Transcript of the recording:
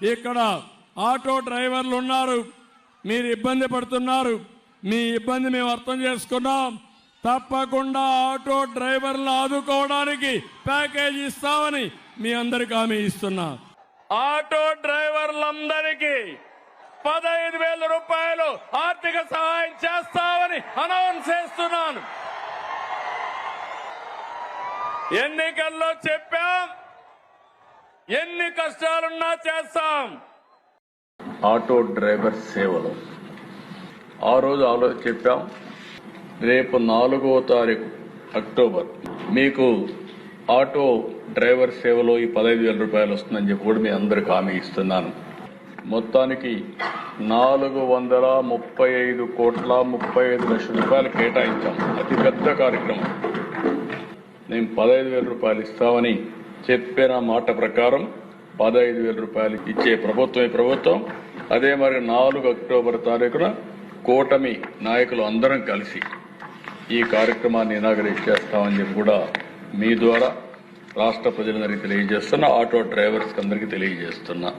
ఇక్కడ ఆటో డ్రైవర్లు ఉన్నారు, మీరు ఇబ్బంది పడుతున్నారు. మీ ఇబ్బంది మేము అర్థం చేసుకున్నాం. తప్పకుండా ఆటో డ్రైవర్లు ఆదుకోవడానికి ప్యాకేజీ ఇస్తామని మీ అందరికీ హామీ ఇస్తున్నా. ఆటో డ్రైవర్లందరికీ 15,000 రూపాయలు ఆర్థిక సహాయం చేస్తామని అనౌన్స్ చేస్తున్నాను. ఎన్నికల్లో చెప్పాం, ఎన్ని కష్టాలున్నా చేస్తాం. ఆటో డ్రైవర్ సేవలు ఆ రోజు చెప్పాం. రేపు 4వ తారీఖు అక్టోబర్ మీకు ఆటో డ్రైవర్ సేవలో ఈ 15,000 రూపాయలు వస్తుందని చెప్పి కూడా మీ అందరికి హామీ ఇస్తున్నాను. మొత్తానికి 435,35 రూపాయలు కేటాయించాం. అతి పెద్ద కార్యక్రమం. నేను 15,000 రూపాయలు ఇస్తామని చెప్పిన మాట ప్రకారం 15,000 రూపాయలు ఇచ్చే ప్రభుత్వం ఈ ప్రభుత్వం. అదే మరి 4 అక్టోబర్ తారీఖున కూటమి నాయకులు అందరం కలిసి ఈ కార్యక్రమాన్ని ఇనాగరేట్ చేస్తామని చెప్పి కూడా మీ ద్వారా రాష్ట్ర ప్రజలందరికీ తెలియజేస్తున్నా, ఆటో డ్రైవర్స్ అందరికీ తెలియజేస్తున్నా.